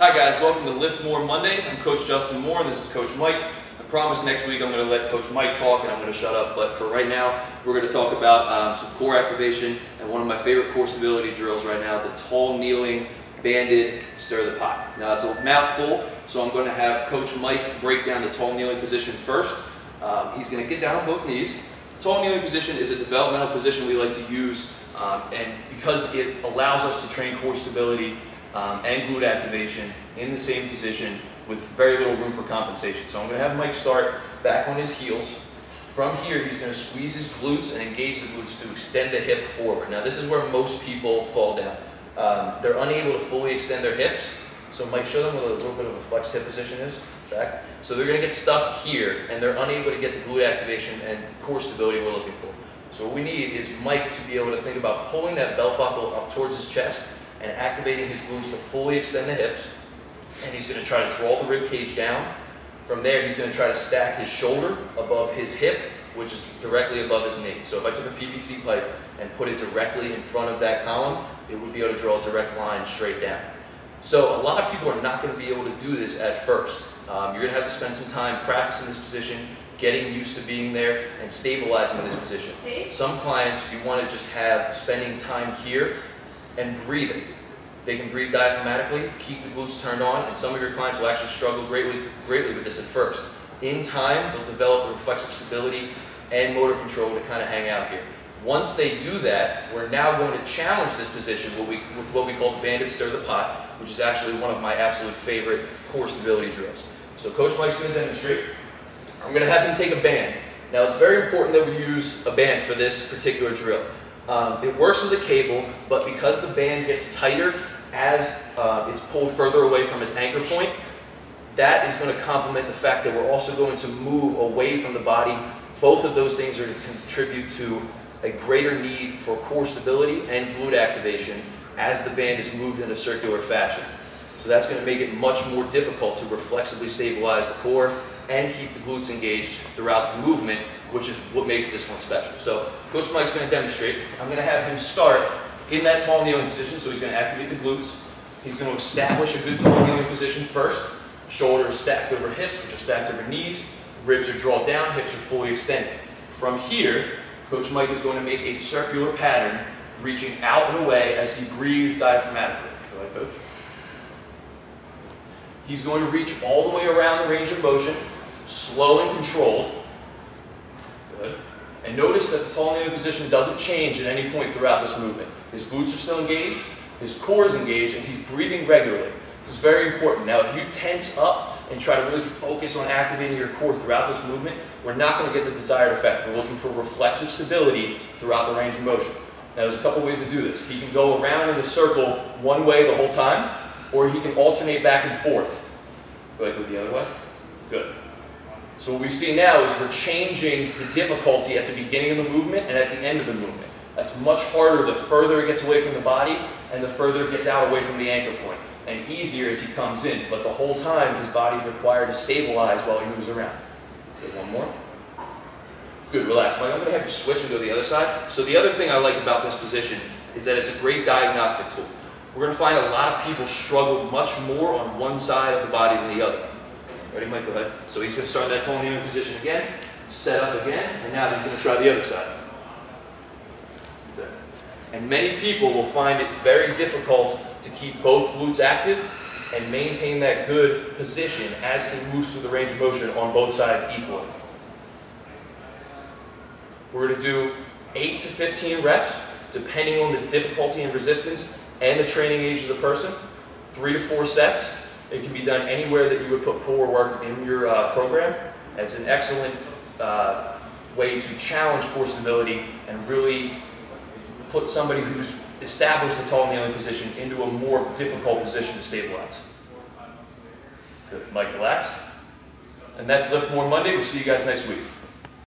Hi guys, welcome to Lift More Monday. I'm Coach Justin Moore and this is Coach Mike. I promise next week I'm going to let Coach Mike talk and I'm going to shut up, but for right now we're going to talk about some core activation and one of my favorite core stability drills right now, the tall kneeling banded stir the pot. Now it's a mouthful, so I'm going to have Coach Mike break down the tall kneeling position first. He's going to get down on both knees. Tall kneeling position is a developmental position we like to use and because it allows us to train core stability and glute activation in the same position with very little room for compensation. So I'm going to have Mike start back on his heels. From here, he's going to squeeze his glutes and engage the glutes to extend the hip forward. Now this is where most people fall down. They're unable to fully extend their hips. So Mike, show them what a little bit of a flexed hip position is. Back. So they're going to get stuck here and they're unable to get the glute activation and core stability we're looking for. So what we need is Mike to be able to think about pulling that belt buckle up towards his chest and activating his glutes to fully extend the hips. And he's going to try to draw the rib cage down. From there, he's going to try to stack his shoulder above his hip, which is directly above his knee. So if I took a PVC pipe and put it directly in front of that column, it would be able to draw a direct line straight down. So a lot of people are not going to be able to do this at first. You're going to have to spend some time practicing this position, getting used to being there, and stabilizing in this position. Some clients, you want to just have spending time here and breathing. They can breathe diaphragmatically, keep the glutes turned on, and some of your clients will actually struggle greatly with this at first. In time, they'll develop the reflexive stability and motor control to kind of hang out here. Once they do that, we're now going to challenge this position with what we call banded stir the pot, which is actually one of my absolute favorite core stability drills. So Coach Mike's going to demonstrate. I'm going to have him take a band. Now it's very important that we use a band for this particular drill. It works with a cable, but because the band gets tighter as it's pulled further away from its anchor point, that is going to complement the fact that we're also going to move away from the body. Both of those things are to contribute to a greater need for core stability and glute activation as the band is moved in a circular fashion. So that's going to make it much more difficult to reflexively stabilize the core and keep the glutes engaged throughout the movement, which is what makes this one special. So Coach Mike's going to demonstrate. I'm going to have him start in that tall kneeling position, so he's going to activate the glutes. He's going to establish a good tall kneeling position first. Shoulders stacked over hips, which are stacked over knees. Ribs are drawn down, hips are fully extended. From here, Coach Mike is going to make a circular pattern, reaching out and away as he breathes diaphragmatically. Go ahead, Coach. He's going to reach all the way around the range of motion, slow and controlled. Good. And notice that the tall kneeling position doesn't change at any point throughout this movement. His glutes are still engaged, his core is engaged, and he's breathing regularly. This is very important. Now, if you tense up and try to really focus on activating your core throughout this movement, we're not going to get the desired effect. We're looking for reflexive stability throughout the range of motion. Now, there's a couple ways to do this. He can go around in a circle one way the whole time, or he can alternate back and forth. Go ahead, go the other way. Good. So what we see now is we're changing the difficulty at the beginning of the movement and at the end of the movement. That's much harder the further it gets away from the body and the further it gets out away from the anchor point, and easier as he comes in. But the whole time his body's required to stabilize while he moves around. Good, one more. Good, relax. Mike, I'm going to have you switch and go to the other side. So the other thing I like about this position is that it's a great diagnostic tool. We're going to find a lot of people struggle much more on one side of the body than the other. Ready, Mike? Go ahead. So he's going to start that tall kneeling position again, set up again, and now he's going to try the other side. Good. And many people will find it very difficult to keep both glutes active and maintain that good position as he moves through the range of motion on both sides equally. We're going to do 8 to 15 reps, depending on the difficulty and resistance and the training age of the person. 3 to 4 sets. It can be done anywhere that you would put core work in your program. It's an excellent way to challenge core stability and really put somebody who's established the tall kneeling position into a more difficult position to stabilize. Good. Mike, relax. And that's Lift More Monday. We'll see you guys next week.